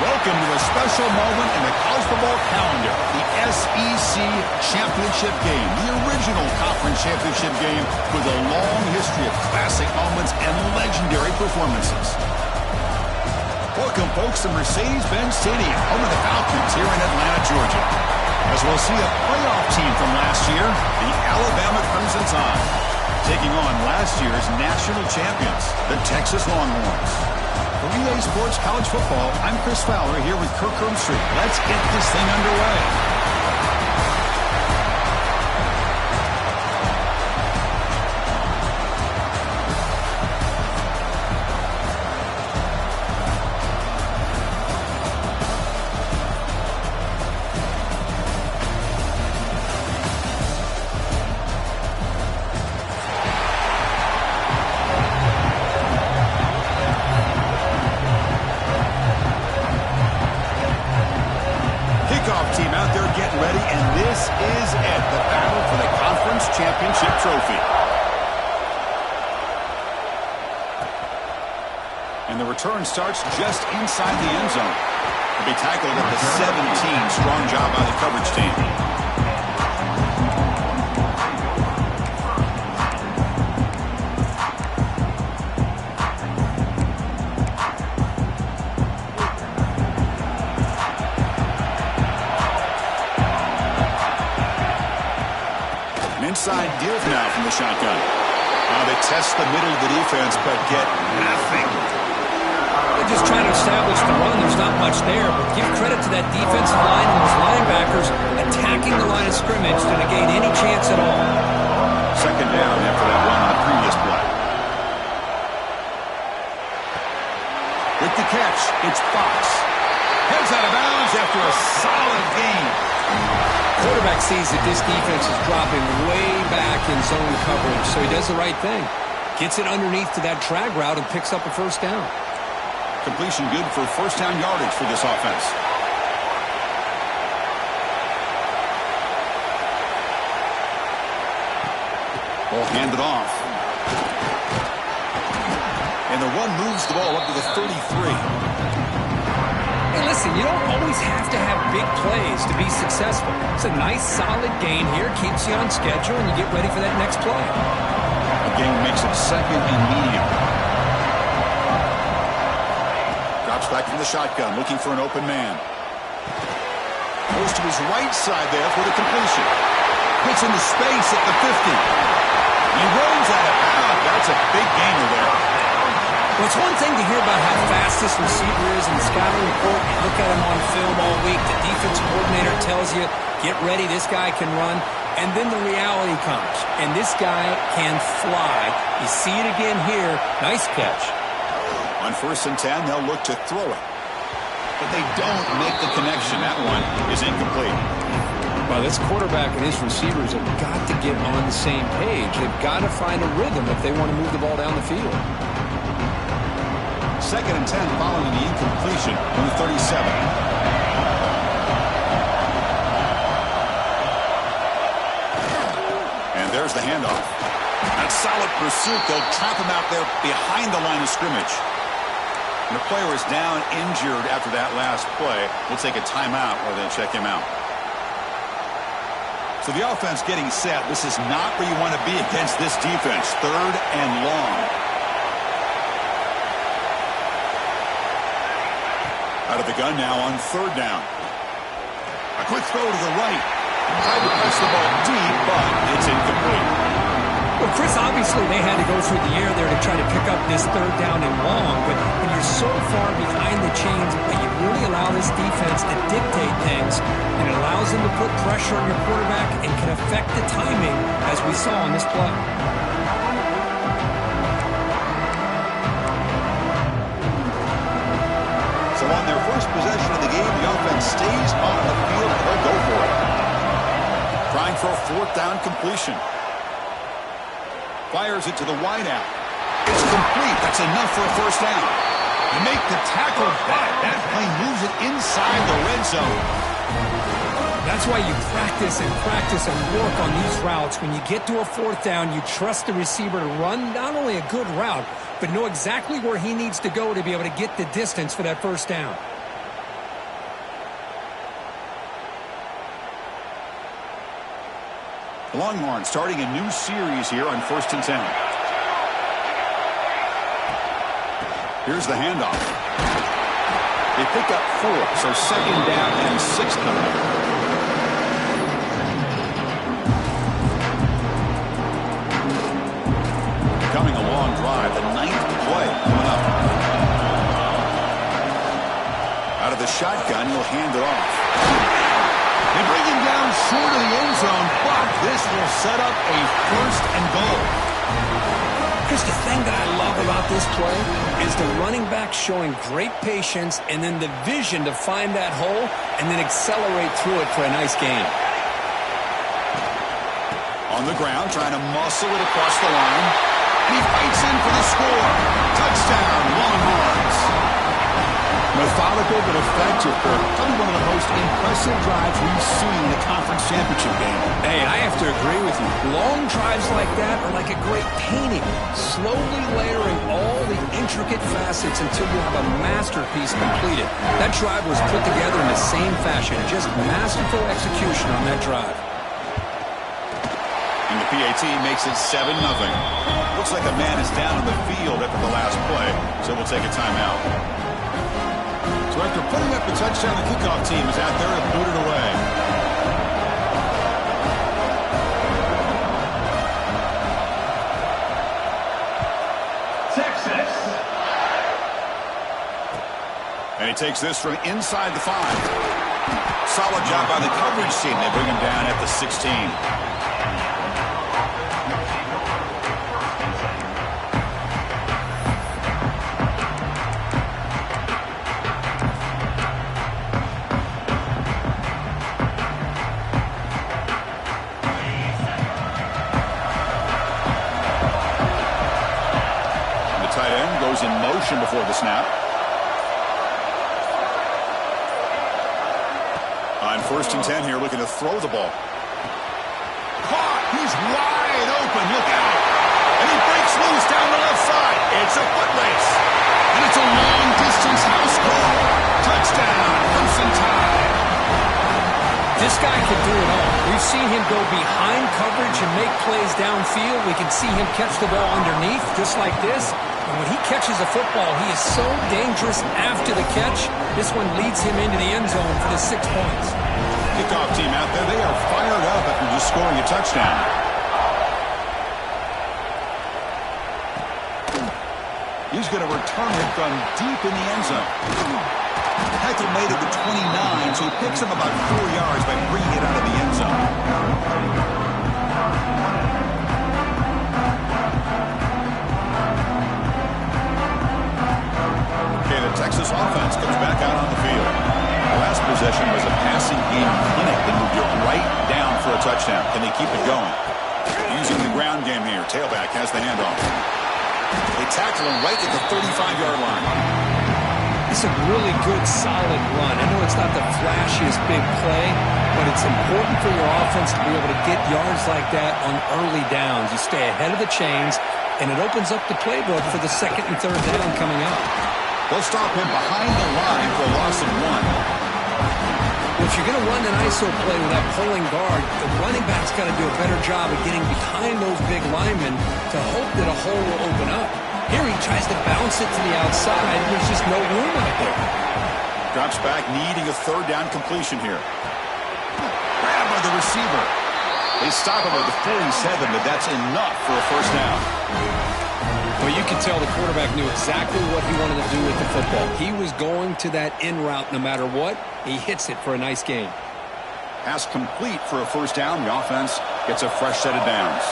Welcome to a special moment in the college football calendar, the SEC Championship Game, the original conference championship game with a long history of classic moments and legendary performances. Welcome, folks, to Mercedes-Benz Stadium, home of the Falcons here in Atlanta, Georgia. As we'll see a playoff team from last year, the Alabama Crimson Tide, taking on last year's national champions, the Texas Longhorns. For EA Sports College Football, I'm Chris Fowler here with Kirk Herbstreit. Let's get this thing underway. Team out there getting ready, and this is it, the battle for the conference championship trophy. And the return starts just inside the end zone. It'll be tackled at the 17. Strong job by the coverage team. Inside deal now from the shotgun. They test the middle of the defense, but get nothing. They're just trying to establish the run. There's not much there, but give credit to that defensive line and those linebackers attacking the line of scrimmage to negate any chance at all. Second down after that run on the previous play. With the catch, it's Fox. Heads out of bounds after a solid gain. Quarterback sees that this defense is dropping way back in zone coverage, so he does the right thing. Gets it underneath to that drag route and picks up a first down. Completion good for first down yardage for this offense. Ball handed off. And the run moves the ball up to the 33. Hey, listen, you don't always have to have big plays to be successful. It's a nice, solid gain here. Keeps you on schedule, and you get ready for that next play. A gain makes it second and medium. Drops back from the shotgun, looking for an open man. Goes to his right side there for the completion. Hits into space at the 50. He runs out of bounds. That's a big gainer there. Well, it's one thing to hear about how fast this receiver is in the scouting report. You look at him on film all week. The defense coordinator tells you, get ready, this guy can run. And then the reality comes, and this guy can fly. You see it again here. Nice catch. On 1st and 10, they'll look to throw it. But they don't make the connection. That one is incomplete. Well, this quarterback and his receivers have got to get on the same page. They've got to find a rhythm if they want to move the ball down the field. 2nd and 10 following the incompletion from the 37. And there's the handoff. That solid pursuit. They'll trap him out there behind the line of scrimmage. And the player is down injured after that last play. We'll take a timeout or they'll check him out. So the offense getting set. This is not where you want to be against this defense. 3rd and long. Out of the gun now on 3rd down. A quick throw to the right. Tried to press the ball deep, but it's incomplete. Well, Chris, obviously they had to go through the air there to try to pick up this 3rd down and long, but when you're so far behind the chains, you really allow this defense to dictate things, and it allows them to put pressure on your quarterback and can affect the timing, as we saw on this play. So on their first possession of the game, the offense stays on the field and they'll go for it. Trying for a 4th down completion. Fires it to the wideout. It's complete. That's enough for a first down. You make the tackle back. That play moves it inside the red zone. That's why you practice and work on these routes. When you get to a 4th down, you trust the receiver to run not only a good route, but know exactly where he needs to go to be able to get the distance for that first down. Longhorn starting a new series here on 1st and 10. Here's the handoff. They pick up 4, so 2nd down and 6 now. Coming a long drive, the 9th play coming up. Out of the shotgun, he'll hand it off. They bring him down short of the end zone, but this will set up a 1st and goal. Chris, the thing that I love about this play is the running back showing great patience and then the vision to find that hole and then accelerate through it for a nice gain. On the ground, trying to muscle it across the line. And he fights in for the score. Touchdown, Longhorns. Methodical but effective. Probably one of the most impressive drives we've seen in the conference championship game. Hey, I have to agree with you. Long drives like that are like a great painting, slowly layering all the intricate facets until you have a masterpiece completed. That drive was put together in the same fashion, just masterful execution on that drive. And the PAT makes it 7-0. Looks like a man is down on the field after the last play, so we'll take a timeout. So after putting up the touchdown, the kickoff team is out there to boot it away. Texas. And he takes this from inside the 5. Solid job by the coverage team. They bring him down at the 16. In motion before the snap. On 1st and 10 here, looking to throw the ball. Caught! He's wide open. Look out! And he breaks loose down the left side. It's a foot race. And it's a long-distance house call. Touchdown, Crimson Tide. This guy can do it all. We've seen him go behind coverage and make plays downfield. We can see him catch the ball underneath, just like this. And when he catches a football, he is so dangerous after the catch. This one leads him into the end zone for the 6 points. Kickoff team out there, they are fired up after just scoring a touchdown. He's going to return it from deep in the end zone. Heckle made it to 29, so he picks him about 4 yards by bringing it out of the end zone. Okay, the Texas offense comes back out on the field. The last possession was a passing game clinic. They moved it right down for a touchdown. Can they keep it going? Using the ground game here. Tailback has the handoff. They tackle him right at the 35-yard line. It's a really good, solid run. I know it's not the flashiest big play, but it's important for your offense to be able to get yards like that on early downs. You stay ahead of the chains, and it opens up the playbook for the 2nd and 3rd down coming up. They'll stop him behind the line for a loss of 1. Well, if you're going to run an ISO play with that pulling guard, the running back's got to do a better job of getting behind those big linemen to hope that a hole will open up. Here he tries to bounce it to the outside. There's just no room out there. Drops back, needing a 3rd down completion here. Grabbed by the receiver. They stop him at the 47, but that's enough for a 1st down. Well, you can tell the quarterback knew exactly what he wanted to do with the football. He was going to that in route no matter what. He hits it for a nice gain. Pass complete for a 1st down. The offense gets a fresh set of downs.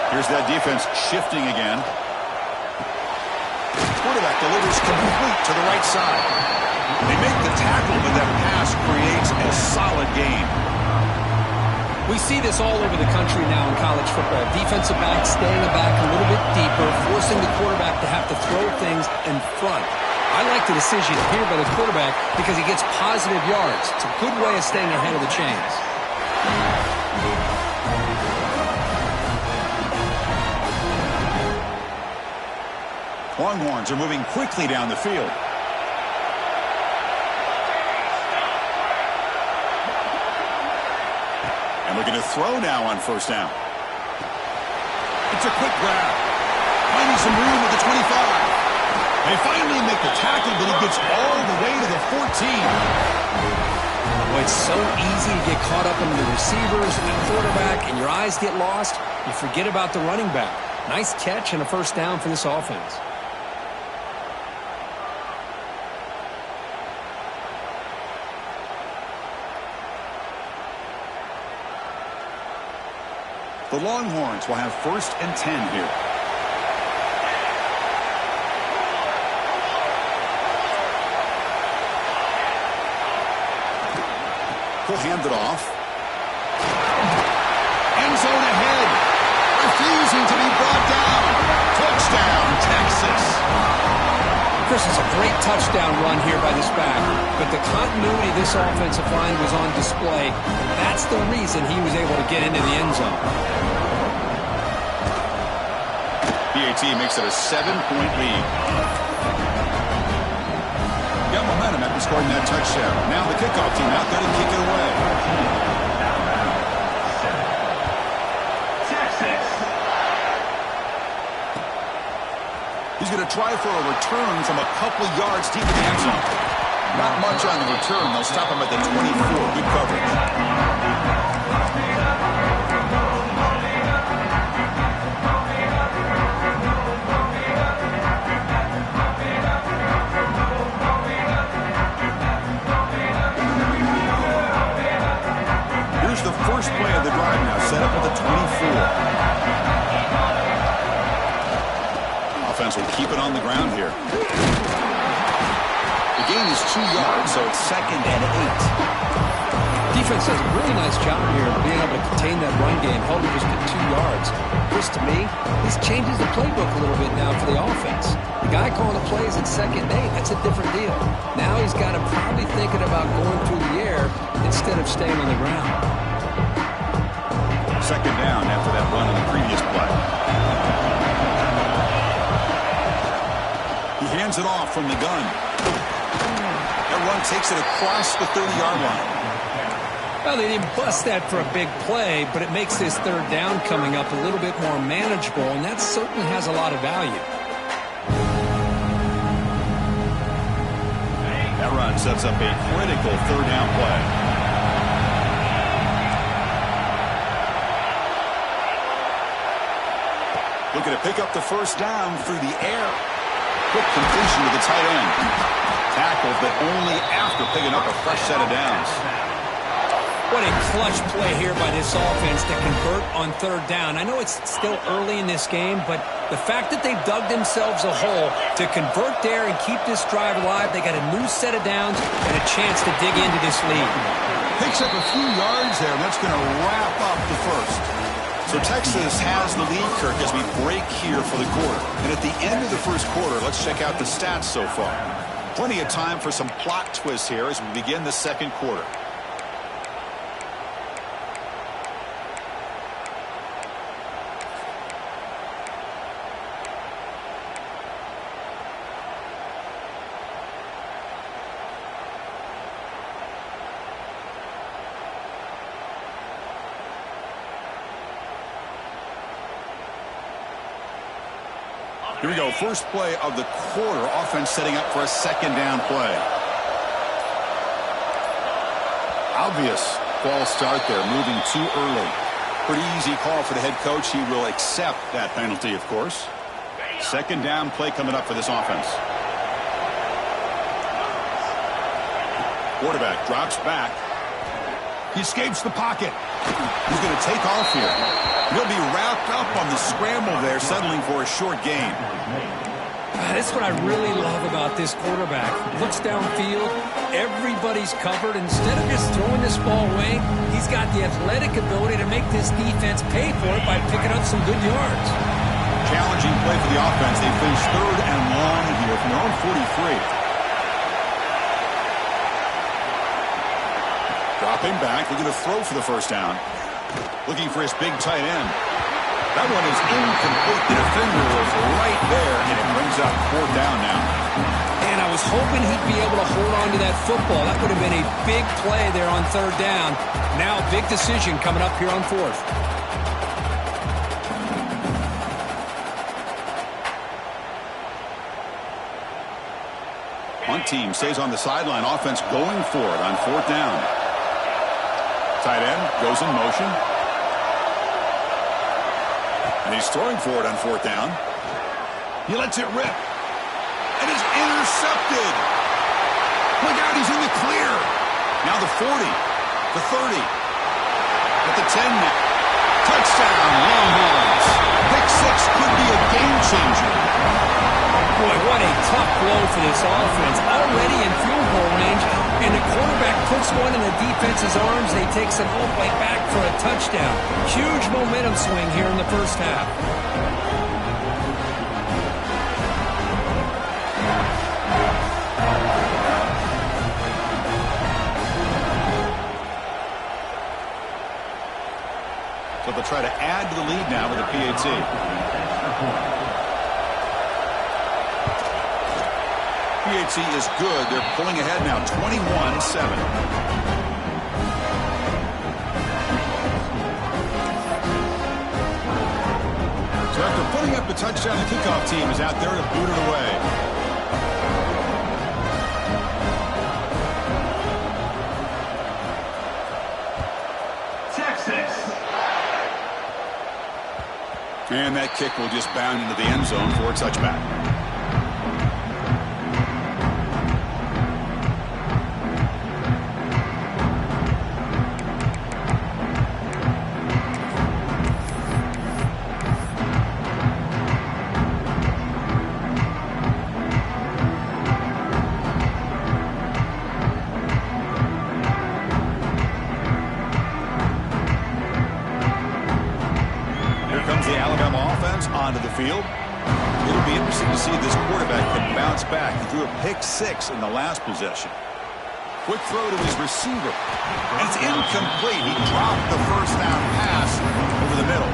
Here's that defense shifting again. Quarterback delivers complete to the right side. They make the tackle, but that pass creates a solid gain. We see this all over the country now in college football. Defensive backs staying back a little bit deeper, forcing the quarterback to have to throw things in front. I like the decision here by the quarterback because he gets positive yards. It's a good way of staying ahead of the chains. Longhorns are moving quickly down the field. Looking to throw now on first down. It's a quick grab. Finding some room at the 25. They finally make the tackle, but he gets all the way to the 14. Well, it's so easy to get caught up in the receivers and the quarterback, and your eyes get lost. You forget about the running back. Nice catch and a first down for this offense. The Longhorns will have 1st and 10 here. He'll hand it off. End zone ahead. Refusing to be brought down. Touchdown, Texas. Chris, it's a great touchdown run here by this back, but the continuity of this offensive line was on display. That's the reason he was able to get into the end zone. PAT makes it a 7-point lead. Got momentum after scoring that touchdown. Now the kickoff team out there to kick it away. He's going to try for a return from a couple yards deep in the end zone. Not much on the return. They'll stop him at the 24. Good coverage. Here's the first play of the drive now, set up at the 24. Offense will keep it on the ground here. The gain is 2 yards, so it's 2nd and 8. Defense does a really nice job here of being able to contain that run game, held it just at 2 yards. Chris, to me, this changes the playbook a little bit now for the offense. The guy calling the plays at 2nd and 8, that's a different deal. Now he's got to probably thinking about going through the air instead of staying on the ground. 2nd down after that run on the previous play. He hands it off from the gun. That run takes it across the 30-yard line. Well, they didn't bust that for a big play, but it makes this 3rd down coming up a little bit more manageable, and that certainly has a lot of value. That run sets up a critical 3rd down play. Looking to pick up the first down through the air. Quick completion to the tight end. Tackled, but only after picking up a fresh set of downs. What a clutch play here by this offense to convert on 3rd down. I know it's still early in this game, but the fact that they've dug themselves a hole to convert there and keep this drive alive, they got a new set of downs and a chance to dig into this lead. Picks up a few yards there, and that's going to wrap up the first. So Texas has the lead, Kirk, as we break here for the quarter. And at the end of the first quarter, let's check out the stats so far. Plenty of time for some plot twists here as we begin the 2nd quarter. Here we go. First play of the quarter. Offense setting up for a 2nd down play. Obvious false start there, moving too early. Pretty easy call for the head coach. He will accept that penalty, of course. 2nd down play coming up for this offense. Quarterback drops back. He escapes the pocket. He's going to take off here. He'll be wrapped up on the scramble there, settling for a short gain. That's what I really love about this quarterback. Looks downfield, everybody's covered. Instead of just throwing this ball away, he's got the athletic ability to make this defense pay for it by picking up some good yards. Challenging play for the offense. They finish 3rd and long here from their own 43. Dropping back, looking to throw for the first down. Looking for his big tight end. That one is incomplete. The defender was right there, and it brings up 4th down now. And I was was hoping he'd be able to hold on to that football. That would have been a big play there on third down. Now, big decision coming up here on fourth. One team stays on the sideline. Offense going for it on fourth down. Tight end goes in motion. And he's throwing for it on fourth down. He lets it rip. And it's intercepted. Look out, he's in the clear. Now the 40, the 30, at the 10 now. Touchdown, Longhorns. Pick six could be a game changer. Boy, what a tough blow for this offense. Already in field goal range, and the quarterback puts one in the defense's arms. They take some all the way back for a touchdown. Huge momentum swing here in the first half. So they'll try to add to the lead now with a PAT. PAT is good. They're pulling ahead now, 21-7. So after putting up the touchdown, the kickoff team is out there to boot it away. Texas. And that kick will just bound into the end zone for a touchback. Onto the field. It'll be interesting to see if this quarterback can bounce back. He threw a pick six in the last possession. Quick throw to his receiver. And it's incomplete. He dropped the first down pass over the middle.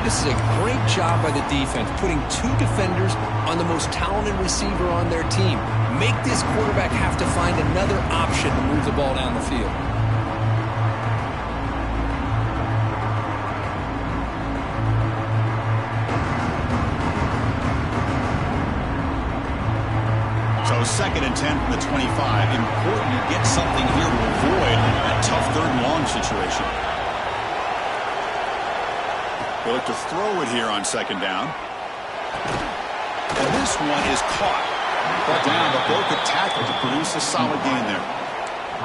This is a great job by the defense, putting two defenders on the most talented receiver on their team. Make this quarterback have to find another option to move the ball down the field. Second and 10 from the 25. Important to get something here to avoid that tough third and long situation. They look to throw it here on second down. And this one is caught. Brought down, but broke a tackle to produce a solid gain there.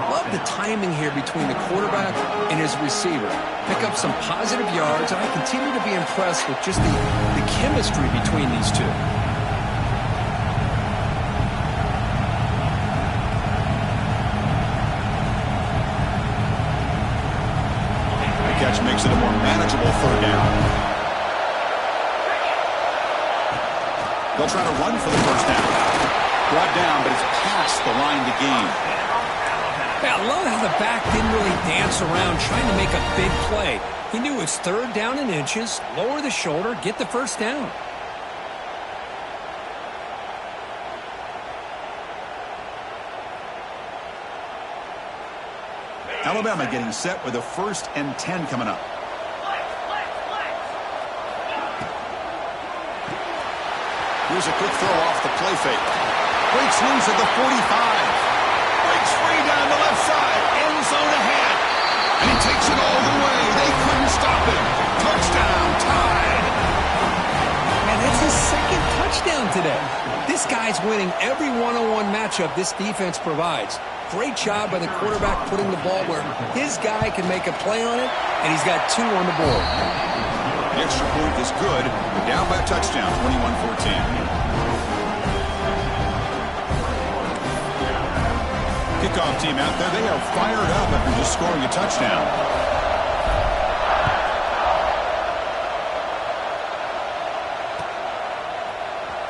Love the timing here between the quarterback and his receiver. Pick up some positive yards, and I continue to be impressed with just the chemistry between these two. Catch makes it a more manageable third down. They'll try to run for the first down. Brought down, but it's past the line to gain. Yeah, I love how the back didn't really dance around trying to make a big play. He knew it's third down in inches, lower the shoulder, get the first down. Alabama getting set with a 1st and 10 coming up. Here's a quick throw off the play fake. Breaks loose at the 45. Breaks free down the left side. End zone ahead. And he takes it all the way. They couldn't stop him. Touchdown, tied. Man, that's his second touchdown today. This guy's winning every one-on-one matchup this defense provides. Great job by the quarterback putting the ball where his guy can make a play on it, and he's got two on the board. The extra point is good. They're down by a touchdown, 21-14. Kickoff team out there, they are fired up after just scoring a touchdown.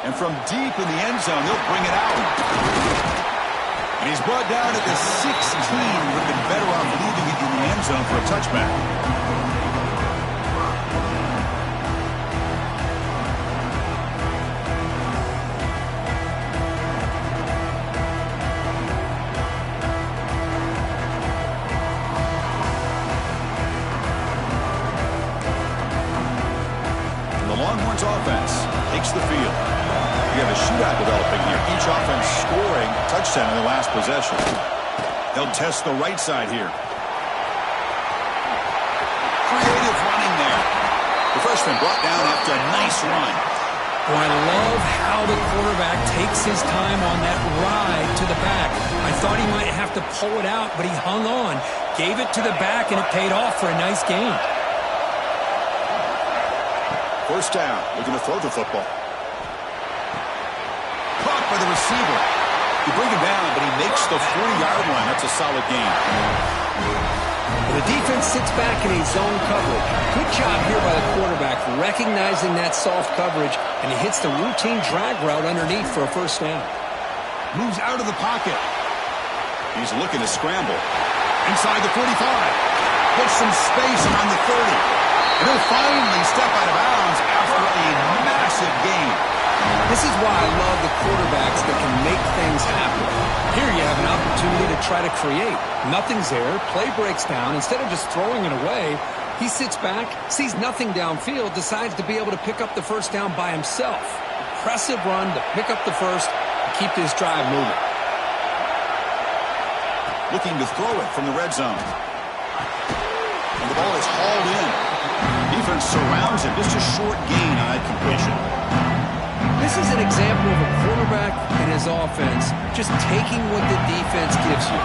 And from deep in the end zone, they'll bring it out. And he's brought down at the 16. Would have been better off leaving it in the end zone for a touchback. touchdown in the last possession. They'll test the right side here. Creative running there. The freshman brought down after a nice run. Oh, I love how the quarterback takes his time on that ride to the back. I thought he might have to pull it out, but he hung on, gave it to the back, and it paid off for a nice gain. First down. Looking to throw the football. Caught by the receiver. You bring him down, but he makes the 40-yard line. That's a solid gain. The defense sits back in a zone coverage. Good job here by the quarterback recognizing that soft coverage, and he hits the routine drag route underneath for a first down. Moves out of the pocket. He's looking to scramble. Inside the 45. Puts some space around the 30. And he'll finally step out of bounds after a massive gain. This is why I love the quarterbacks that can make things happen. Here you have an opportunity to try to create. Nothing's there. Play breaks down. Instead of just throwing it away, he sits back, sees nothing downfield, decides to be able to pick up the first down by himself. Impressive run to pick up the first and keep this drive moving. Looking to throw it from the red zone. And the ball is hauled in. Defense surrounds him. Just a short gain on that completion. This is an example of a quarterback and his offense just taking what the defense gives you.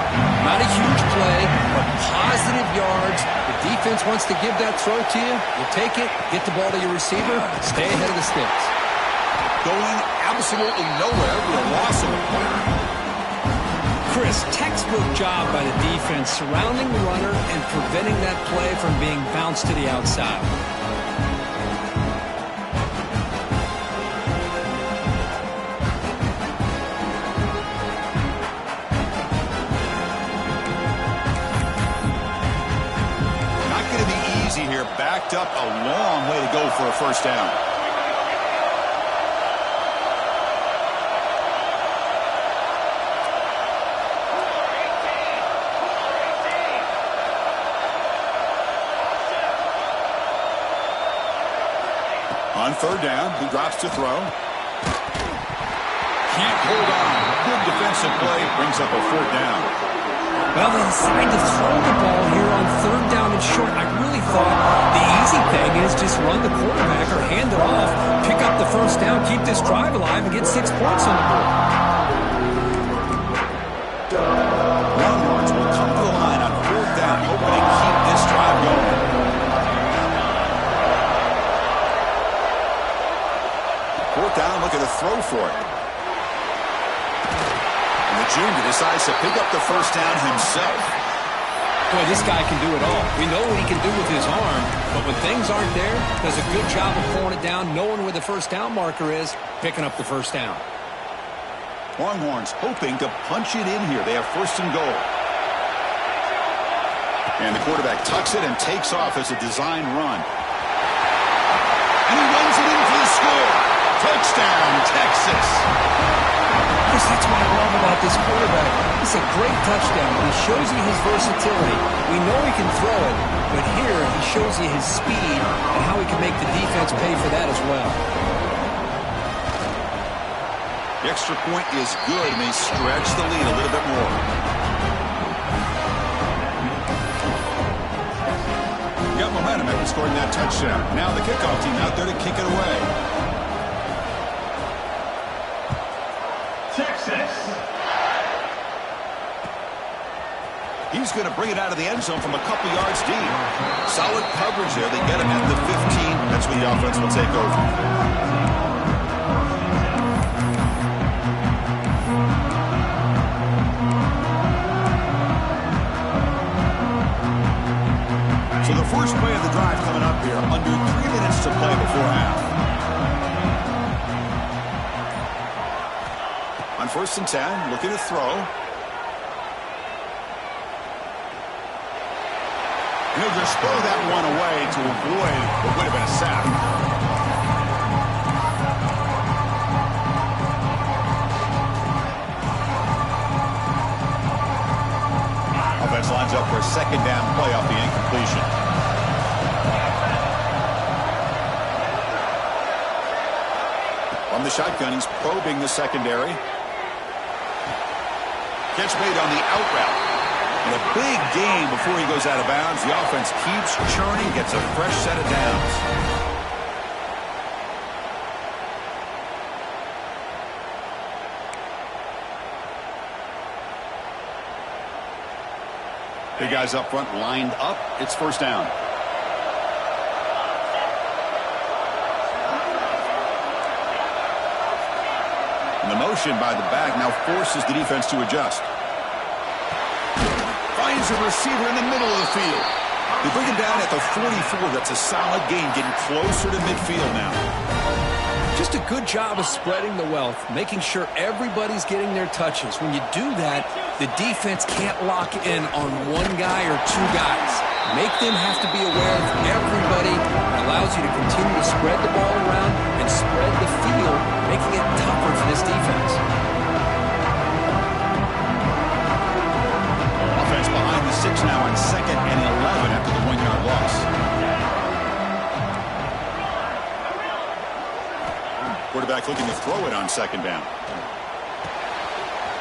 Not a huge play, but positive yards. The defense wants to give that throw to you. You take it, get the ball to your receiver, stay ahead of the sticks. Going absolutely nowhere with a loss of a player. Chris, textbook job by the defense surrounding the runner and preventing that play from being bounced to the outside. Here, backed up a long way to go for a first down. On third down, he drops to throw. Can't hold on. Good defensive play, brings up a fourth down. Well, they decided to throw the ball here on third down and short. I really thought the easy thing is just run the quarterback or hand it off, pick up the first down, keep this drive alive, and get 6 points on the board. Longhorns will come to the line on fourth down, hoping to keep this drive going. Fourth down, looking to throw for it. Junior decides to pick up the first down himself. Boy, this guy can do it all. We know what he can do with his arm, but when things aren't there, does a good job of pulling it down, knowing where the first down marker is, picking up the first down. Longhorns hoping to punch it in here. They have first and goal. And the quarterback tucks it and takes off as a design run. And he runs it in for the score. Touchdown, Texas. That's what I love about this quarterback. It's a great touchdown. He shows you his versatility. We know he can throw it, but here he shows you his speed and how he can make the defense pay for that as well. The extra point is good, and they stretch the lead a little bit more. Got momentum after scoring that touchdown. Now the kickoff team out there to kick it away. He's going to bring it out of the end zone from a couple yards deep. Solid coverage there. They get him at the 15. That's when the offense will take over. So the first play of the drive coming up here. Under 3 minutes to play before half. On first and 10, looking to throw. He'll just throw that one away to avoid what would have been a sack. Offense lines up for a second down play off the incompletion. From the shotgun, he's probing the secondary. Catch made on the out route. And a big gain before he goes out of bounds. The offense keeps churning, gets a fresh set of downs. The guys up front lined up. It's first down. And the motion by the back now forces the defense to adjust. Finds a receiver in the middle of the field. They bring him down at the 44. That's a solid gain, getting closer to midfield now. Just a good job of spreading the wealth, making sure everybody's getting their touches. When you do that, the defense can't lock in on one guy or two guys. Make them have to be aware of everybody. It allows you to continue to spread the ball around and spread the field, making it tougher for this defense. Offense behind the 6 now on 2nd and 11 after the 1-yard loss. Quarterback looking to throw it on 2nd down.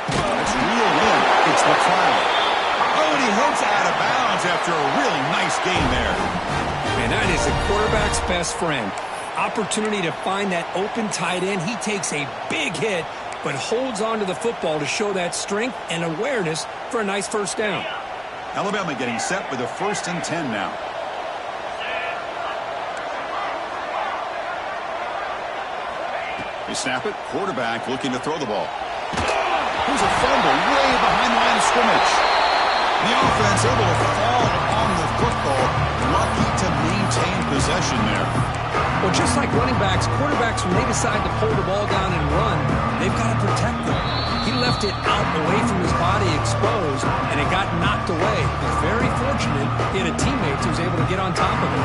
That's real in. It's the cloud. Oh, and he heads out of bounds after a really nice gain there. And that is the quarterback's best friend. Opportunity to find that open tight end. He takes a big hit, but holds on to the football to show that strength and awareness for a nice first down. Alabama getting set with a 1st and 10 now. They snap it. Quarterback looking to throw the ball. Here's a fumble way behind the line of scrimmage. The offense able to fall on the football. Lucky to maintain possession there. Well, just like running backs, quarterbacks, when they decide to pull the ball down and run, they've got to protect them. He left it out away from his body exposed, and it got knocked away. He was very fortunate he had a teammate who was able to get on top of it.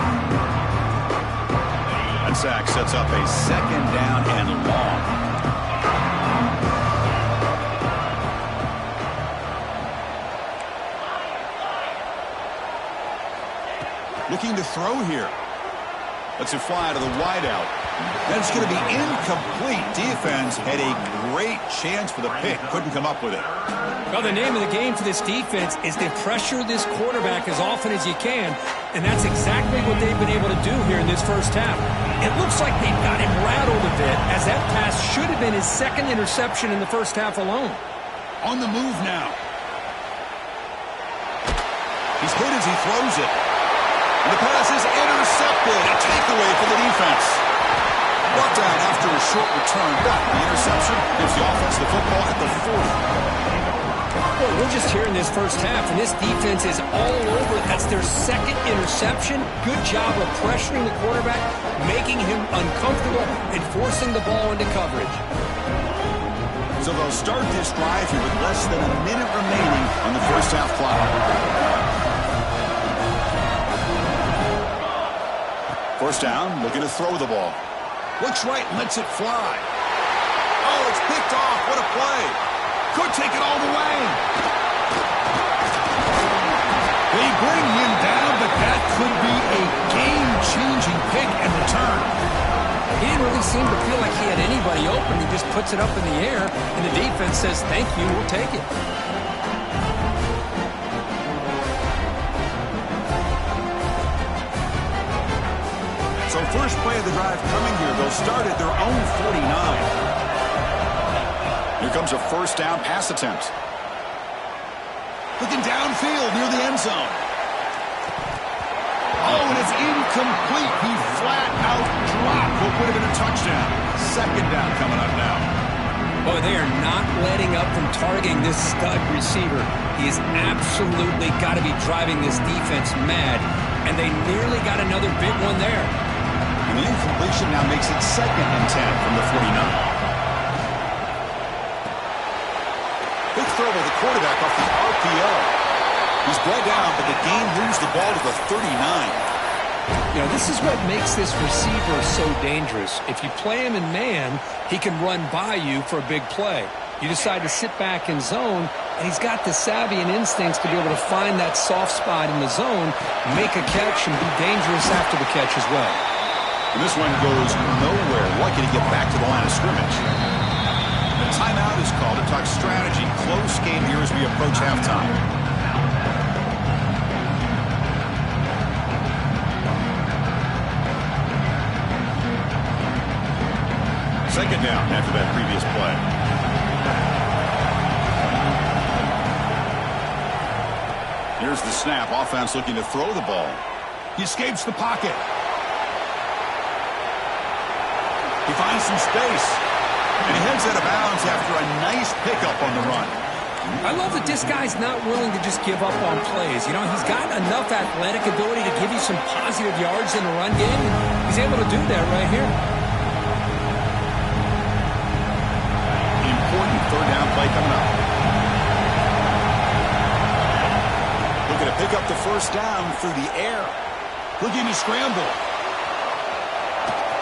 That sack sets up a 2nd down and long. Looking to throw here. Lets it fly to the wideout. That's going to be incomplete. Defense had a great chance for the pick. Couldn't come up with it. Well, the name of the game for this defense is to pressure this quarterback as often as you can, and that's exactly what they've been able to do here in this first half. It looks like they've got him rattled a bit, as that pass should have been his 2nd interception in the first half alone. On the move now. He's hit as he throws it. And the pass is intercepted. A takeaway for the defense. Brought down after a short return, but the interception gives the offense the football at the 40. Well, we're just here in this first half, and this defense is all over. That's their 2nd interception. Good job of pressuring the quarterback, making him uncomfortable, and forcing the ball into coverage. So they'll start this drive here with less than a minute remaining on the first half clock. First down, looking to throw the ball. Looks right and lets it fly. Oh, it's picked off. What a play. Could take it all the way. They bring him down, but that could be a game-changing pick and return. He didn't really seem to feel like he had anybody open. He just puts it up in the air, and the defense says, thank you, we'll take it. So first play of the drive coming here. They'll start at their own 49. Here comes a first down pass attempt. Looking downfield near the end zone. Oh, and it's incomplete. He flat out dropped what would have been a touchdown. 2nd down coming up now. Boy, they are not letting up from targeting this stud receiver. He's absolutely got to be driving this defense mad, and they nearly got another big one there. And the incompletion now makes it 2nd and 10 from the 49. Big throw by the quarterback off the RPO. He's brought down, but the game moves the ball to the 39. You know, this is what makes this receiver so dangerous. If you play him in man, he can run by you for a big play. You decide to sit back in zone, and he's got the savvy and instincts to be able to find that soft spot in the zone, make a catch, and be dangerous after the catch as well. And this one goes nowhere. Lucky to get back to the line of scrimmage. The timeout is called to talk strategy. Close game here as we approach halftime. Second down after that previous play. Here's the snap. Offense looking to throw the ball. He escapes the pocket. He finds some space. And he heads out of bounds after a nice pickup on the run. I love that this guy's not willing to just give up on plays. You know, he's got enough athletic ability to give you some positive yards in the run game. He's able to do that right here. Important third down play coming up. Looking to pick up the first down through the air. Looking to scramble.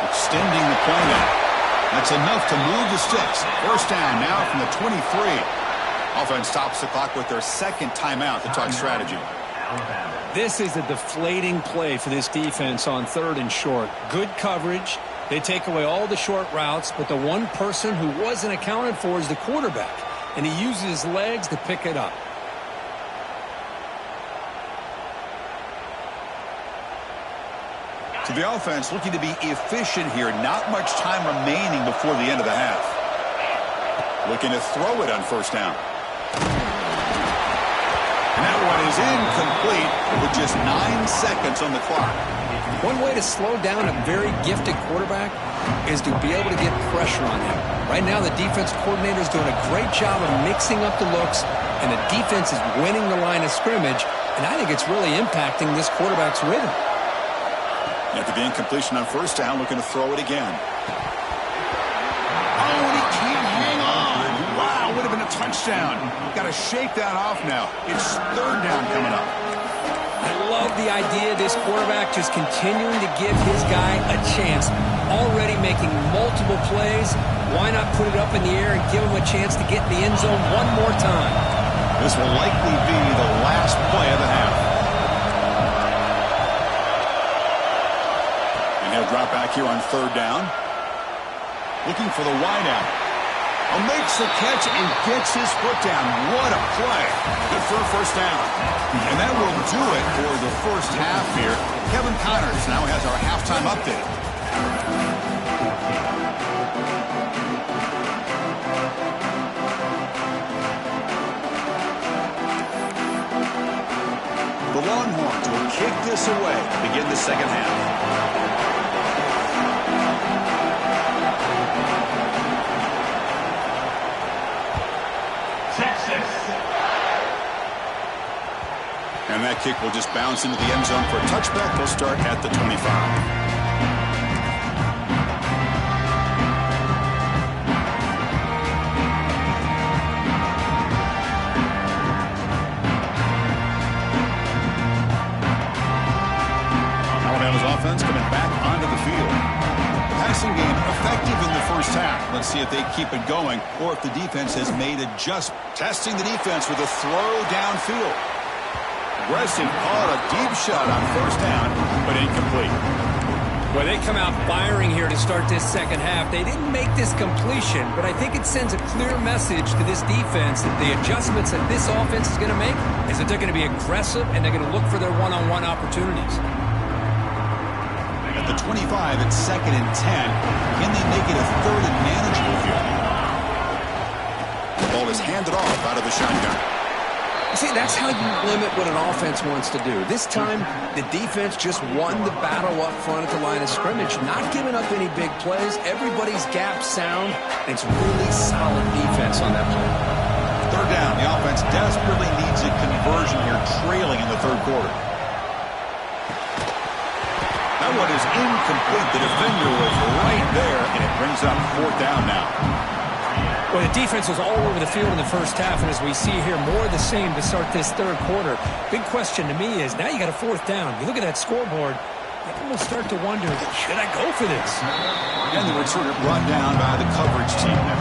Extending the play now. That's enough to move the sticks. First down now from the 23. Offense stops the clock with their second timeout to talk strategy. This is a deflating play for this defense on third and short. Good coverage. They take away all the short routes, but the one person who wasn't accounted for is the quarterback, and he uses his legs to pick it up. So the offense looking to be efficient here. Not much time remaining before the end of the half. Looking to throw it on first down. And that one is incomplete with just 9 seconds on the clock. One way to slow down a very gifted quarterback is to be able to get pressure on him. Right now, the defense coordinator is doing a great job of mixing up the looks, and the defense is winning the line of scrimmage, and I think it's really impacting this quarterback's rhythm. After the incompletion on first down, looking to throw it again. Oh, and he can't hang on. Wow, would have been a touchdown. Got to shake that off now. It's third down coming up. I love the idea of this quarterback just continuing to give his guy a chance. Already making multiple plays. Why not put it up in the air and give him a chance to get in the end zone one more time? This will likely be the last play of the half. He'll drop back here on third down. Looking for the wideout. Makes the catch and gets his foot down. What a play. Good for a first down. And that will do it for the first half here. Kevin Connors now has our halftime update. The Longhorns will kick this away to begin the second half. And that kick will just bounce into the end zone for a touchback. They'll start at the 25. Alabama's offense coming back onto the field. The passing game effective in the first half. Let's see if they keep it going or if the defense has made adjustments. Testing the defense with a throw downfield. Aggressive call, a deep shot on first down, but incomplete. Well, they come out firing here to start this second half. They didn't make this completion, but I think it sends a clear message to this defense that the adjustments that this offense is going to make is that they're going to be aggressive and they're going to look for their one-on-one opportunities. At the 25, it's second and 10. Can they make it a third and manageable here? The ball is handed off out of the shotgun. See, that's how you limit what an offense wants to do. This time, the defense just won the battle up front at the line of scrimmage, not giving up any big plays. Everybody's gap sound. It's really solid defense on that play. Third down. The offense desperately needs a conversion here, trailing in the third quarter. That one is incomplete. The defender was right there, and it brings up fourth down now. Well, the defense was all over the field in the first half, and as we see here, more of the same to start this third quarter. Big question to me is, now you got a fourth down. You look at that scoreboard, you almost start to wonder, should I go for this? And the returner brought down by the coverage team now.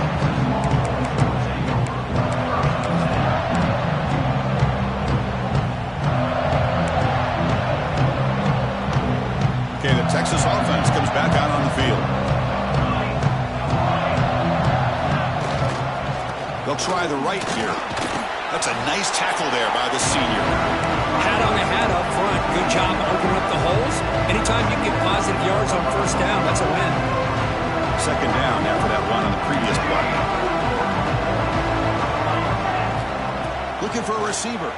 Okay, the Texas offense comes back out on the field. They'll try the right here. That's a nice tackle there by the senior. Hat on the hat up front. Good job opening up the holes. Anytime you get positive yards on first down, that's a win. Second down after that run on the previous play. Looking for a receiver.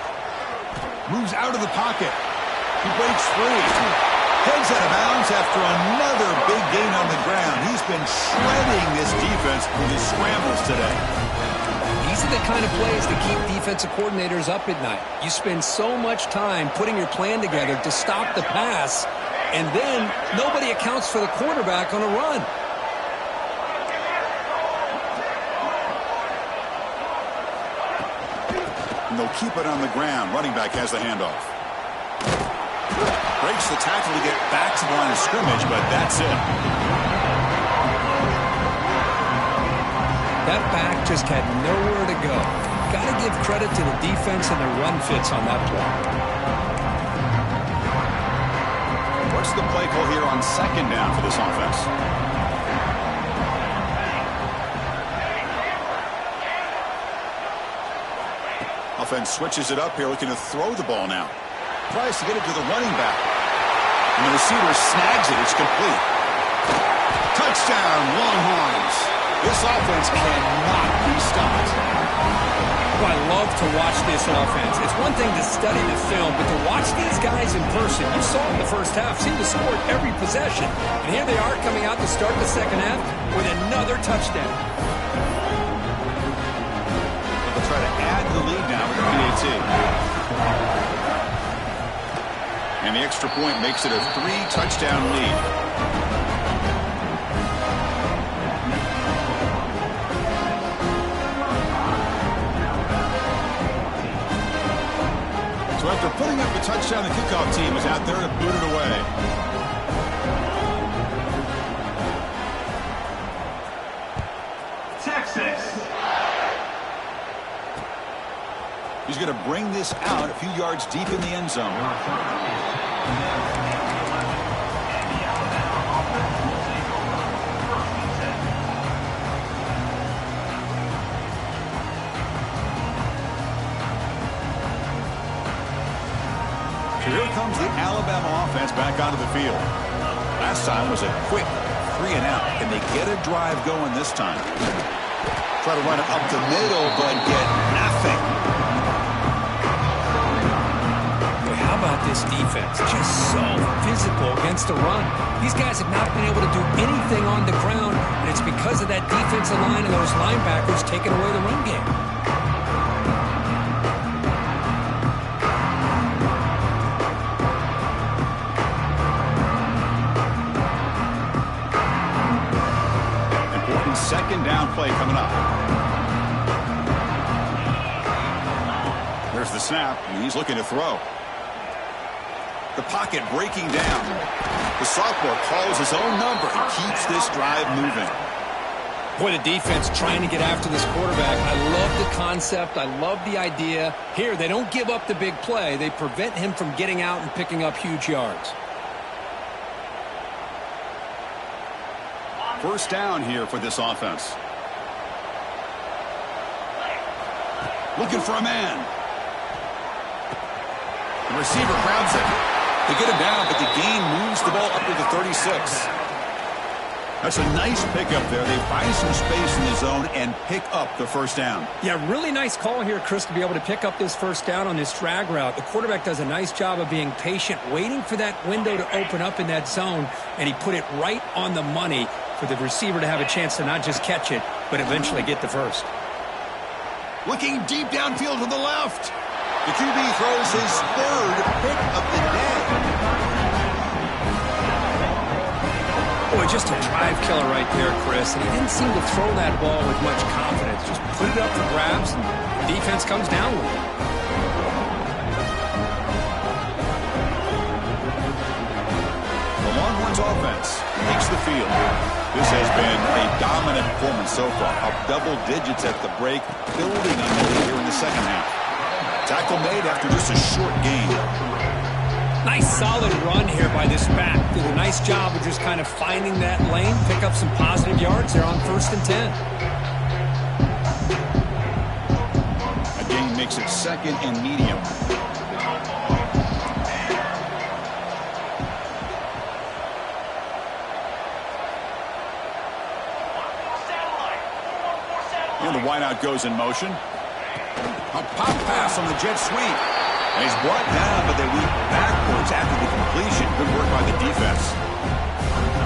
Moves out of the pocket. He breaks free. Heads out of bounds after another big gain on the ground. He's been shredding this defense with his scrambles today. These are the kind of plays that keep defensive coordinators up at night. You spend so much time putting your plan together to stop the pass, and then nobody accounts for the quarterback on a run. And they'll keep it on the ground. Running back has the handoff. Breaks the tackle to get back to the line of scrimmage, but that's it. That back just had nowhere to go. Got to give credit to the defense and the run fits on that play. What's the play call here on second down for this offense? Offense switches it up here, looking to throw the ball now. Tries to get it to the running back. And the receiver snags it. It's complete. Touchdown, Longhorns. This offense cannot be stopped. Well, I love to watch this offense. It's one thing to study the film, but to watch these guys in person, you saw in the first half, seem to score every possession. And here they are coming out to start the second half with another touchdown. They'll try to add the lead now with the PAT. And the extra point makes it a 3-touchdown lead. So after putting up a touchdown, the kickoff team is out there to boot it away. Texas. He's going to bring this out a few yards deep in the end zone. So here comes the Alabama offense back onto the field. Last time was a quick 3-and-out. Can they get a drive going this time? Try to run it up the middle, but get nothing. How about this defense? Just so physical against the run. These guys have not been able to do anything on the ground, and it's because of that defensive line and those linebackers taking away the run game. Important second down play coming up. There's the snap, and he's looking to throw. The pocket breaking down. The sophomore calls his own number and keeps this drive moving. Boy, the defense trying to get after this quarterback. I love the concept. I love the idea. Here, they don't give up the big play. They prevent him from getting out and picking up huge yards. First down here for this offense. Looking for a man. The receiver grabs it. They get him down, but the gain moves the ball up to the 36. That's a nice pickup there. They find some space in the zone and pick up the first down. Yeah, really nice call here, Chris, to be able to pick up this first down on this drag route. The quarterback does a nice job of being patient, waiting for that window to open up in that zone, and he put it right on the money for the receiver to have a chance to not just catch it, but eventually get the first. Looking deep downfield to the left. The QB throws his third pick of the day. Boy, just a drive killer right there, Chris. And he didn't seem to throw that ball with much confidence. Just put it up for grabs, and the defense comes down with it. The Longhorns offense takes the field. This has been a dominant performance so far. Up double digits at the break, building on the lead here in the second half. Tackle made after just a short gain. Nice solid run here by this back. Did a nice job of just kind of finding that lane, pick up some positive yards there on 1st and 10. A gain and makes it 2nd and medium. And the wideout goes in motion. A pop pass on the jet sweep. And he's brought down, but they leap backwards after the completion. Good work by the defense.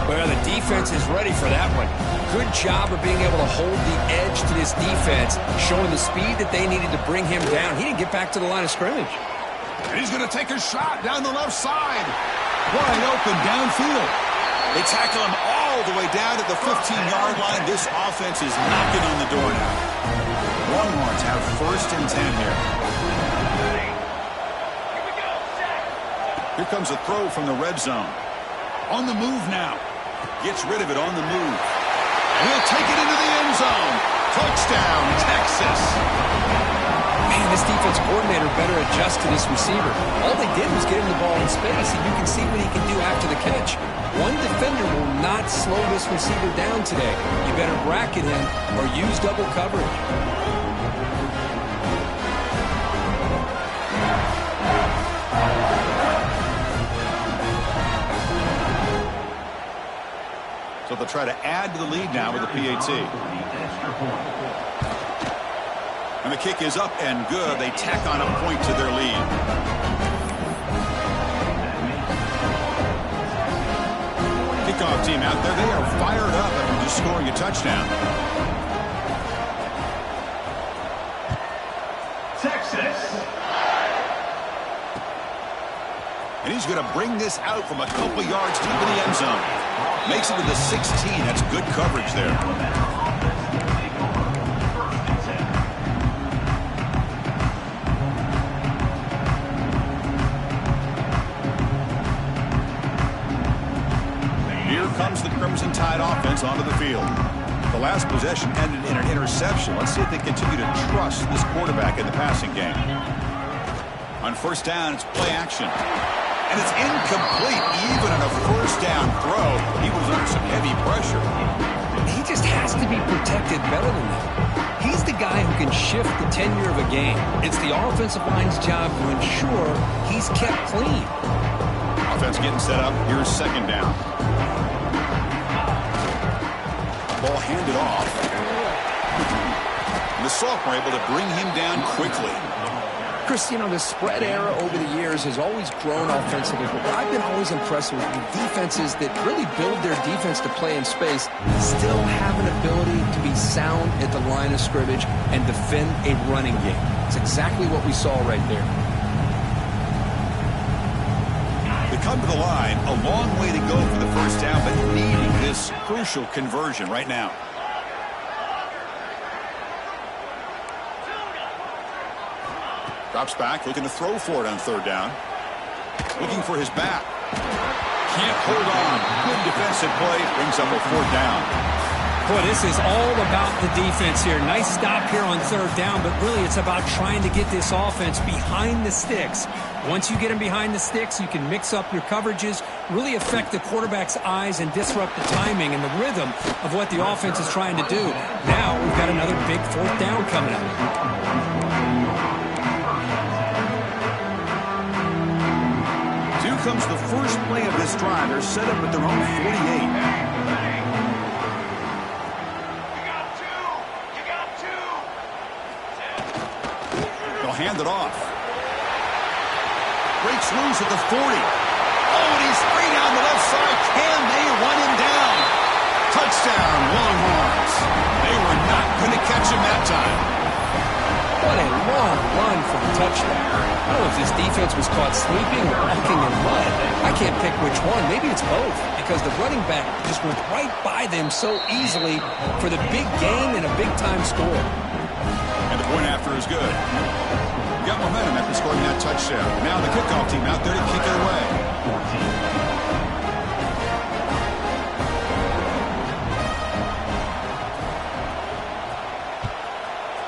Well, the defense is ready for that one. Good job of being able to hold the edge to this defense, showing the speed that they needed to bring him down. He didn't get back to the line of scrimmage. And he's going to take a shot down the left side. Wide open downfield. They tackle him all the way down at the 15-yard line. This offense is knocking on the door now. Longhorns have 1st and 10 here. Here comes a throw from the red zone. On the move now. Gets rid of it on the move. And he'll take it into the end zone. Touchdown, Texas. Man, this defense coordinator better adjust to this receiver. All they did was get him the ball in space, and you can see what he can do after the catch. One defender will not slow this receiver down today. You better bracket him or use double coverage. So they'll try to add to the lead now with the PAT. And the kick is up and good. They tack on a point to their lead. Kickoff team out there. They are fired up after just scoring a touchdown. Texas. And he's going to bring this out from a couple yards deep in the end zone. Makes it to the 16. That's good coverage there. Here comes the Crimson Tide offense onto the field. The last possession ended in an interception. Let's see if they continue to trust this quarterback in the passing game. On 1st down, it's play action. And it's incomplete. Even on a 1st down throw, he was under some heavy pressure. He just has to be protected better than that. He's the guy who can shift the tenure of a game. It's the offensive line's job to ensure he's kept clean. Offense getting set up. Here's 2nd down. Ball handed off. And the sophomore able to bring him down quickly. Chris, you know, the spread era over the years has always grown offensively, but what I've been always impressed with defenses that really build their defense to play in space still have an ability to be sound at the line of scrimmage and defend a running game. It's exactly what we saw right there. They come to the line, a long way to go for the 1st down, but needing this crucial conversion right now. Drops back, looking to throw for it on 3rd down. Looking for his back. Can't hold on. Good defensive play. Brings up a 4th down. Boy, this is all about the defense here. Nice stop here on 3rd down, but really it's about trying to get this offense behind the sticks. Once you get them behind the sticks, you can mix up your coverages, really affect the quarterback's eyes and disrupt the timing and the rhythm of what the offense is trying to do. Now we've got another big 4th down coming up. Comes the first play of this drive. They're set up at their own 48. They'll hand it off. Breaks loose at the 40. Oh, and he's free down the left side. Can they run him down? Touchdown, Longhorns. They were not going to catch him that time. What a long run for a touchdown. I don't know if this defense was caught sleeping or walking in mud. I can't pick which one. Maybe it's both, because the running back just went right by them so easily for the big gain and a big-time score. And the point after is good. Got momentum after scoring that touchdown. Now the kickoff team out there to kick it away.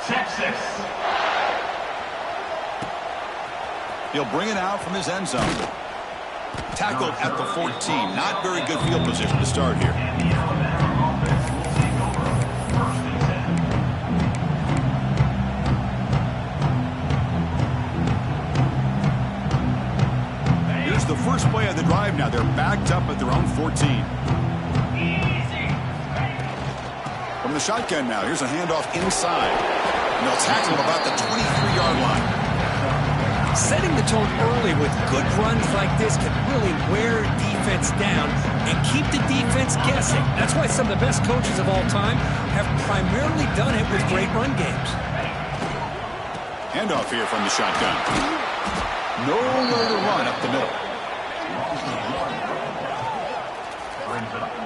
Texas. He'll bring it out from his end zone. Tackled at the 14. Not very good field position to start here. first play of the drive now. They're backed up at their own 14. From the shotgun now, here's a handoff inside. And they'll tackle him about the 23-yard line. Setting the tone early with good runs like this can really wear defense down and keep the defense guessing. That's why some of the best coaches of all time have primarily done it with great run games. Handoff here from the shotgun. Nowhere to run up the middle.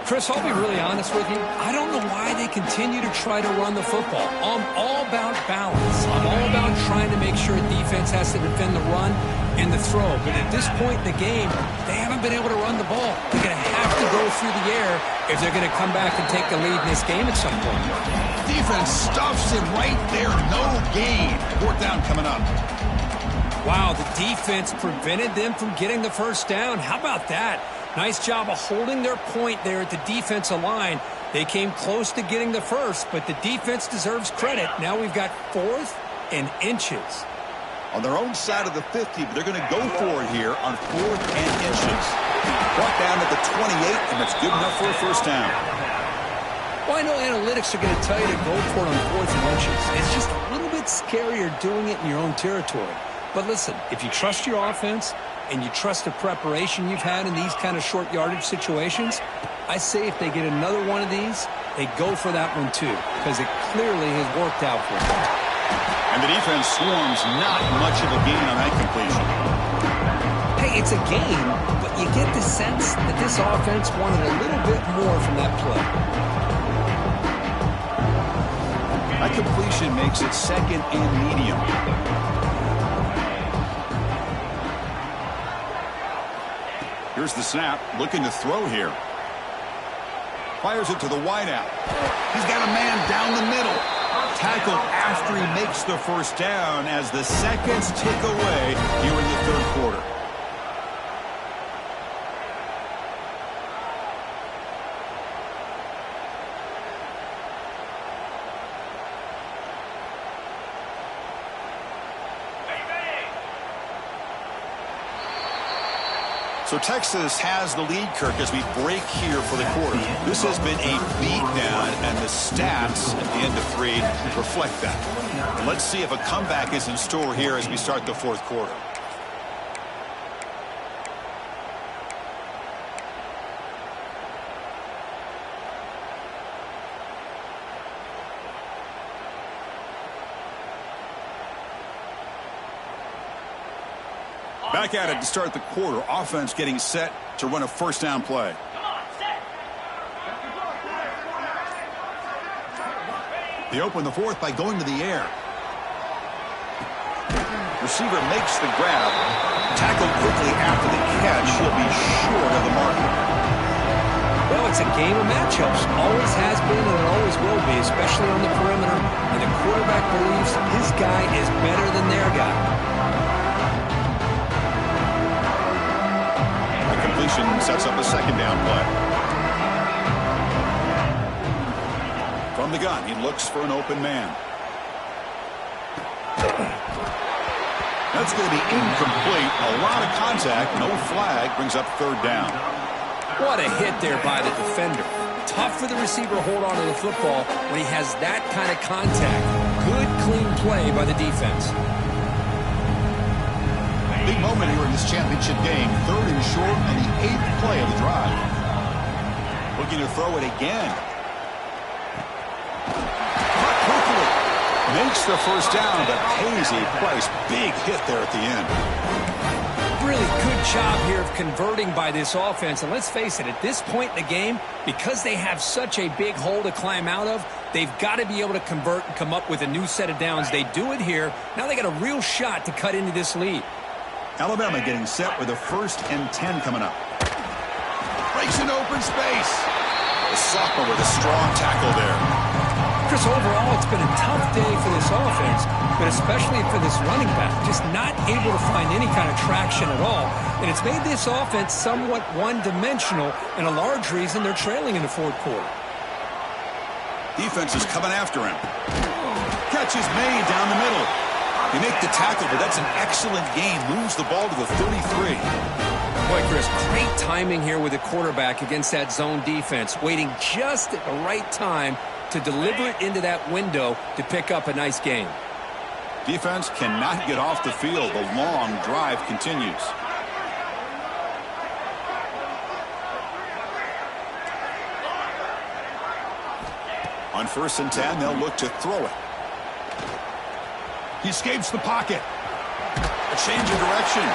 Chris, I'll be really honest with you. I don't know why they continue to try to run the football. I'm all about balance. I'm all about trying to make sure defense has to defend the run and the throw. But at this point in the game, they haven't been able to run the ball. They're going to have to go through the air if they're going to come back and take the lead in this game at some point. Defense stuffs him right there. No gain. Fourth down coming up. Wow, the defense prevented them from getting the first down. How about that? Nice job of holding their point there at the defensive line. They came close to getting the first, but the defense deserves credit. Now we've got 4th and inches. On their own side of the 50, but they're going to go for it here on 4th and inches. Brought down at the 28, and that's good enough for a first down. Well, I know analytics are going to tell you to go for it on 4th and inches. It's just a little bit scarier doing it in your own territory. But listen, if you trust your offense and you trust the preparation you've had in these kind of short yardage situations, I say if they get another one of these, they go for that one too, because it clearly has worked out for them. And the defense swarms not much of a gain on that completion. Hey, it's a game, but you get the sense that this offense wanted a little bit more from that play. That completion makes it 2nd and medium. Here's the snap, looking to throw here. Fires it to the wideout. He's got a man down the middle. Tackled after he makes the first down as the seconds tick away here in the 3rd quarter. So Texas has the lead, Kirk, as we break here for the quarter. This has been a beatdown, and the stats at the end of 3 reflect that. And let's see if a comeback is in store here as we start the 4th quarter. Back at it to start the quarter. Offense getting set to run a first down play. They open the 4th by going to the air. Receiver makes the grab. Tackled quickly after the catch. He'll be short of the mark. Well, it's a game of matchups. Always has been and it always will be, especially on the perimeter. And the quarterback believes his guy is better than their guy. Sets up a 2nd down play. From the gun, he looks for an open man. That's going to be incomplete. A lot of contact, no flag, brings up 3rd down. What a hit there by the defender. Tough for the receiver to hold on to the football when he has that kind of contact. Good, clean play by the defense. Big moment here in this championship game. 3rd and short on the 8th play of the drive. Looking to throw it again. Caught quickly. Makes the first down, but pays a price. Big hit there at the end. Really good job here of converting by this offense. And let's face it, at this point in the game, because they have such a big hole to climb out of, they've got to be able to convert and come up with a new set of downs. They do it here. Now they got a real shot to cut into this lead. Alabama getting set with a 1st and 10 coming up. Breaks an open space. The sophomore with a strong tackle there. Chris, overall, it's been a tough day for this offense, but especially for this running back. Just not able to find any kind of traction at all. And it's made this offense somewhat one-dimensional, and a large reason they're trailing in the 4th quarter. Defense is coming after him. Catch is made down the middle. You make the tackle, but that's an excellent gain. Moves the ball to the 33. Boy, Chris, great timing here with the quarterback against that zone defense, waiting just at the right time to deliver it into that window to pick up a nice gain. Defense cannot get off the field. The long drive continues. On 1st and 10, they'll look to throw it. He escapes the pocket. A change of direction.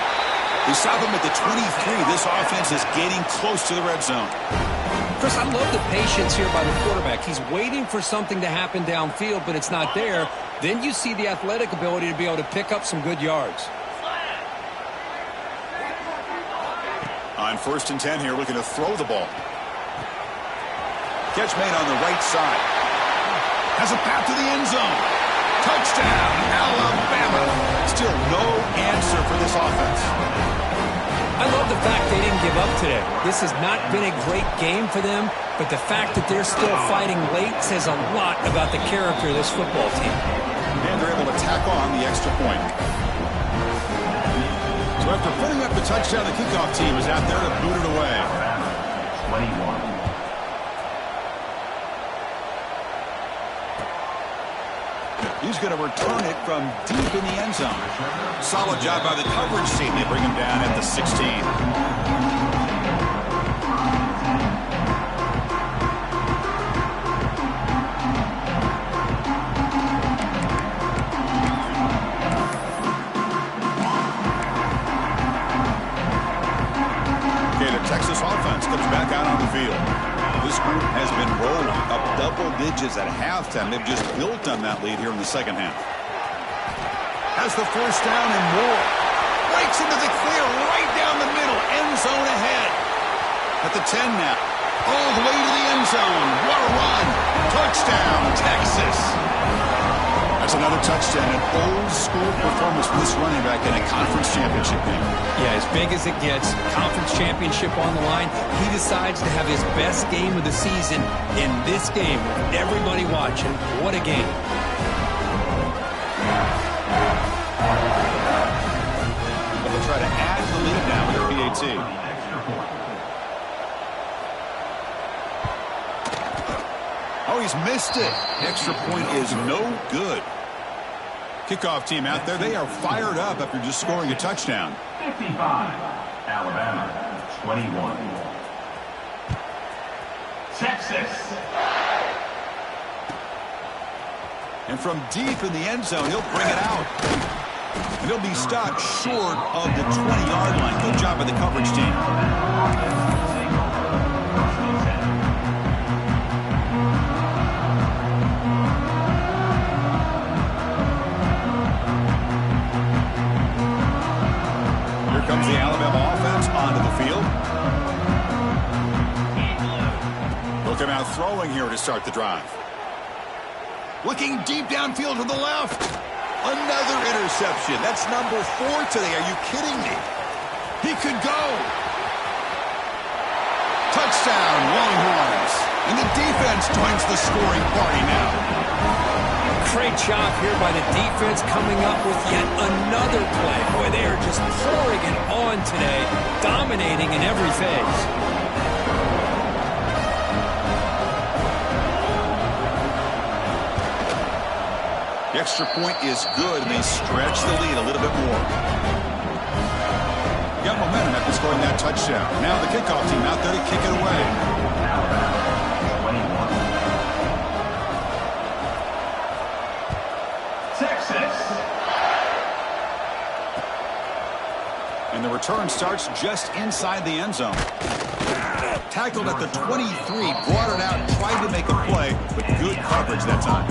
They stop him at the 23. This offense is getting close to the red zone. Chris, I love the patience here by the quarterback. He's waiting for something to happen downfield, but it's not there. Then you see the athletic ability to be able to pick up some good yards. On 1st and 10 here, looking to throw the ball. Catch made on the right side. Has a path to the end zone. Touchdown, Alabama. Still no answer for this offense. I love the fact they didn't give up today. This has not been a great game for them, but the fact that they're still fighting late says a lot about the character of this football team. And they're able to tack on the extra point. So after putting up the touchdown, the kickoff team is out there to boot it away. 21. He's going to return it from deep in the end zone. Solid job by the coverage team. They bring him down at the 16. Texas offense comes back out on the field. This group has been rolling up double digits at halftime. They've just built on that lead here in the second half. Has the 1st down and more. Breaks into the clear right down the middle. End zone ahead. At the 10 now. All the way to the end zone. What a run. Touchdown, Texas. That's another touchdown. An old school performance for this running back in a conference championship game. Yeah, as big as it gets, conference championship on the line, he decides to have his best game of the season in this game with everybody watching. What a game. But they'll try to add the lead now with their PAT. Oh, he's missed it. Extra point is no good. Kickoff team out there, they are fired up after just scoring a touchdown. 55, Alabama, 21. Texas. And from deep in the end zone, he'll bring it out. And he'll be stopped short of the 20-yard line. Good job by the coverage team. Comes the Alabama offense onto the field. They'll come out throwing here to start the drive. Looking deep downfield to the left. Another interception. That's number 4 today. Are you kidding me? He could go. Touchdown, Longhorns. And the defense joins the scoring party now. Great job here by the defense coming up with yet another play. Boy, they are just pouring it on today, dominating in every phase. The extra point is good, and they stretch the lead a little bit more. Got momentum after scoring that touchdown. Now the kickoff team out there to kick it away. And the return starts just inside the end zone. Tackled at the 23, brought it out, tried to make a play, but good coverage that time.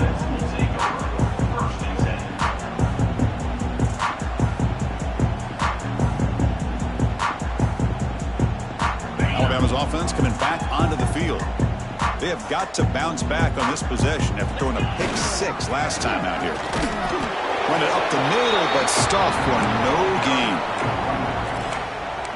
Alabama's offense coming back onto the field. They have got to bounce back on this possession after throwing a pick 6 last time out here. Went it up the middle, but stuffed for no gain.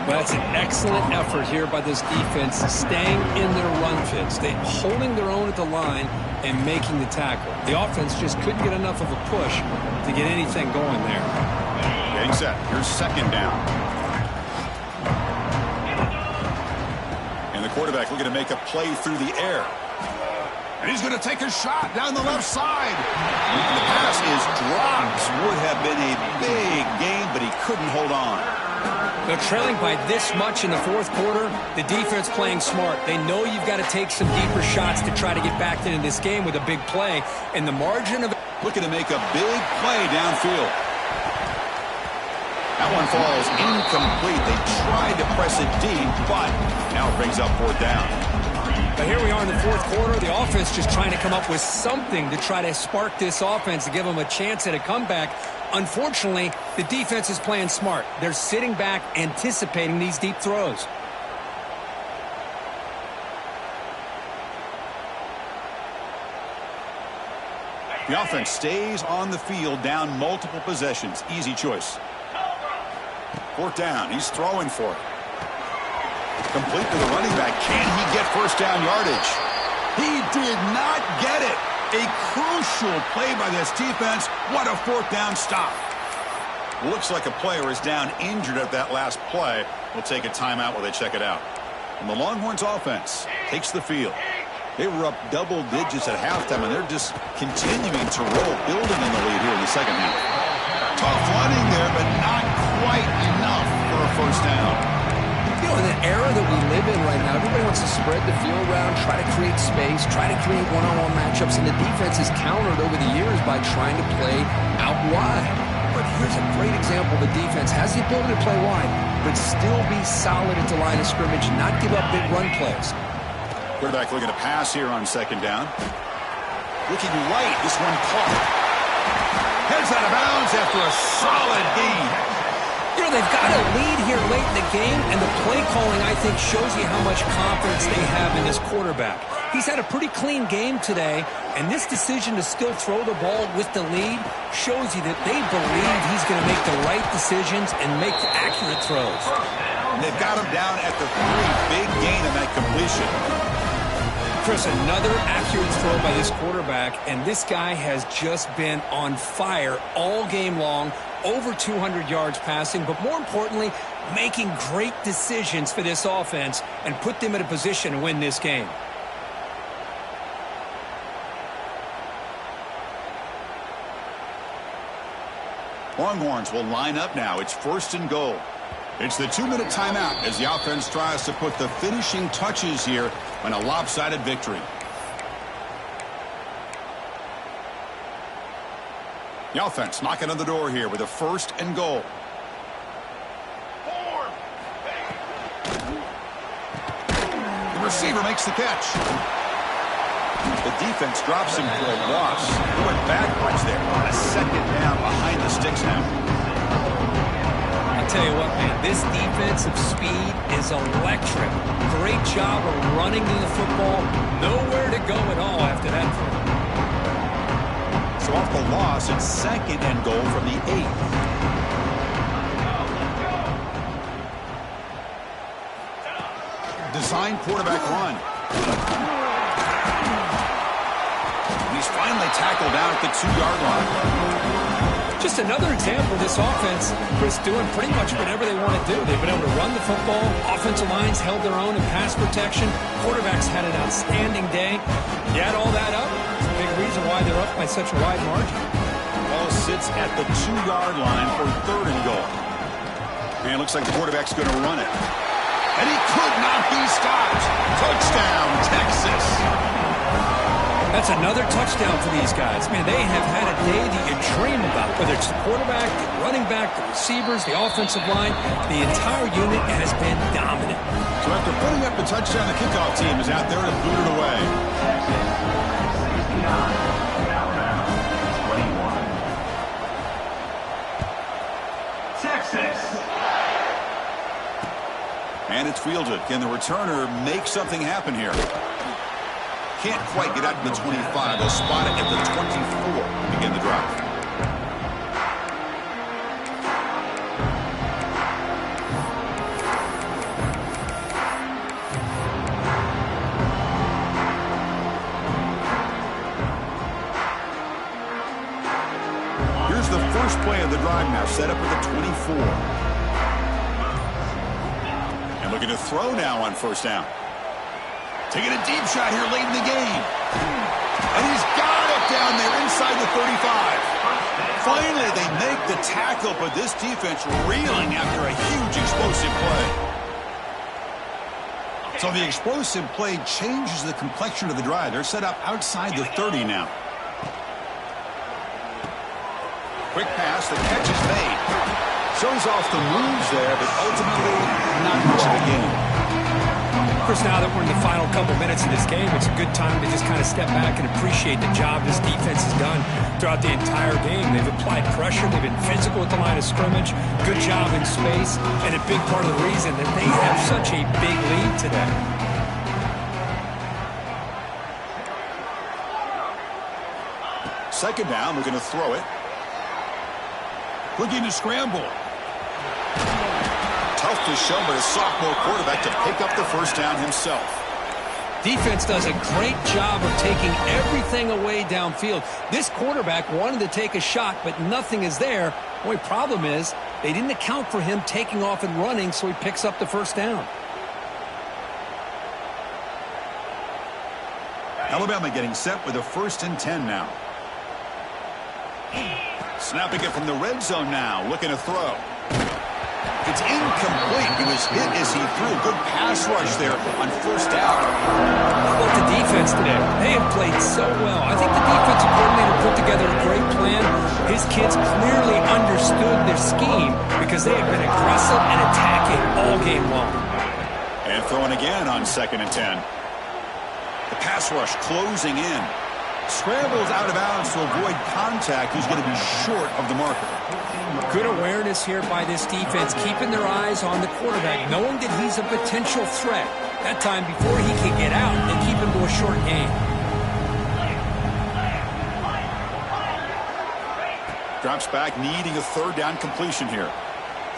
Well, that's an excellent effort here by this defense, staying in their run fits, holding their own at the line and making the tackle. The offense just couldn't get enough of a push to get anything going there. Getting set. Here's second down. And the quarterback looking to make a play through the air. And he's going to take a shot down the left side. The pass is dropped. Would have been a big gain, but he couldn't hold on. They're trailing by this much in the fourth quarter. The defense playing smart. They know you've got to take some deeper shots to try to get back into this game with a big play. And the margin of... Looking to make a big play downfield. That one falls incomplete. They tried to press it deep, but now it brings up fourth down. But here we are in the fourth quarter. The offense just trying to come up with something to try to spark this offense to give them a chance at a comeback. Unfortunately, the defense is playing smart. They're sitting back, anticipating these deep throws. The offense stays on the field, down multiple possessions. Easy choice. Fourth down. He's throwing for it. Complete to the running back. Can he get first down yardage? He did not get it. A crucial play by this defense. What a fourth down stop. Looks like a player is down injured at that last play. We'll take a timeout while they check it out. And the Longhorns offense takes the field. They were up double digits at halftime, and they're just continuing to roll, building in the lead here in the second half. Tough running there, but not quite enough for a first down. You know, in the era that we live in right now, everybody wants to spread the field around, try to create space, try to create one-on-one matchups, and the defense has countered over the years by trying to play out wide. But here's a great example. The defense has the ability to play wide, but still be solid at the line of scrimmage, not give up big run plays. Quarterback looking to pass here on second down. Looking right. This one caught. Heads out of bounds after a solid gain. You know, they've got a lead here late in the game, and the play calling, I think, shows you how much confidence they have in this quarterback. He's had a pretty clean game today, and this decision to still throw the ball with the lead shows you that they believe he's going to make the right decisions and make accurate throws. They've got him down at the 3. Big gain in that completion. Chris, another accurate throw by this quarterback, and this guy has just been on fire all game long. Over 200 yards passing, but more importantly, making great decisions for this offense and put them in a position to win this game. Longhorns will line up now. It's first and goal. It's the 2-minute timeout as the offense tries to put the finishing touches here on a lopsided victory. The offense knocking on the door here with a first and goal. The receiver makes the catch. The defense drops him for a loss. He went backwards there on a second down behind the sticks now. I'll tell you what, man, this defensive speed is electric. Great job of running to the football. Nowhere to go at all after that throw. So off the loss, it's second and goal from the 8. Design quarterback run. He's finally tackled out at the 2-yard line. Just another example of this offense, Chris, doing pretty much whatever they want to do. They've been able to run the football. Offensive lines held their own in pass protection. Quarterbacks had an outstanding day. You add all that up, it's a big reason why they're up by such a wide margin. Ball sits at the 2-yard line for third and goal. And it looks like the quarterback's going to run it. And he could not be stopped. Touchdown, Texas. That's another touchdown for these guys. Man, they have had a day that you dream about, whether it's the quarterback, the running back, the receivers, the offensive line. The entire unit has been dominant. So after putting up the touchdown, the kickoff team is out there to boot it away. Texas. And it's fielded. Can the returner make something happen here? Can't quite get out to the 25. They'll spot it at the 24 to begin the drive. drive now, set up with a 24. And looking to throw now on first down. Taking a deep shot here late in the game. And he's got it down there inside the 35. Finally, they make the tackle, but this defense reeling after a huge explosive play. So the explosive play changes the complexion of the drive. They're set up outside the 30 now. Quick pass, the catch is made. Shows off the moves there, but ultimately not much of a gain. Chris, now that we're in the final couple minutes of this game, it's a good time to just kind of step back and appreciate the job this defense has done throughout the entire game. They've applied pressure. They've been physical at the line of scrimmage. Good job in space. And a big part of the reason that they have such a big lead today. Second down, we're going to throw it. Looking to scramble. Tough to show, but a sophomore quarterback to pick up the first down himself. Defense does a great job of taking everything away downfield. This quarterback wanted to take a shot, but nothing is there. The only problem is they didn't account for him taking off and running, so he picks up the first down. Alabama getting set with a 1st and 10 now. Snapping it from the red zone now, looking to throw. It's incomplete. He was hit as he threw. Good pass rush there on first down. How about the defense today? They have played so well. I think the defensive coordinator put together a great plan. His kids clearly understood their scheme because they have been aggressive and attacking all game long. And throwing again on 2nd and 10. The pass rush closing in. Scrambles out of bounds to avoid contact. He's going to be short of the marker. Good awareness here by this defense, keeping their eyes on the quarterback, knowing that he's a potential threat. That time, before he can get out, they keep him to a short gain. Drops back, needing a 3rd down completion here.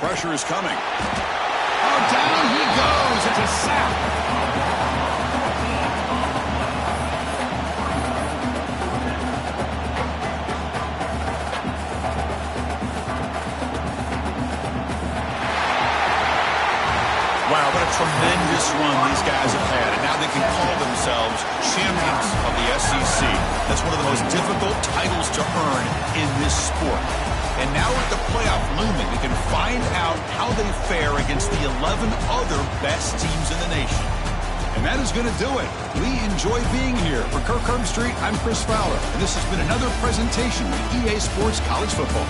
Pressure is coming. Oh, down he goes. It's a sack. Wow, what a tremendous run these guys have had, and now they can call themselves champions of the SEC. That's one of the most difficult titles to earn in this sport. And now with the playoff looming, we can find out how they fare against the 11 other best teams in the nation. And that is going to do it. We enjoy being here. For Kirk Herbstreit, I'm Chris Fowler, and this has been another presentation of EA Sports College Football.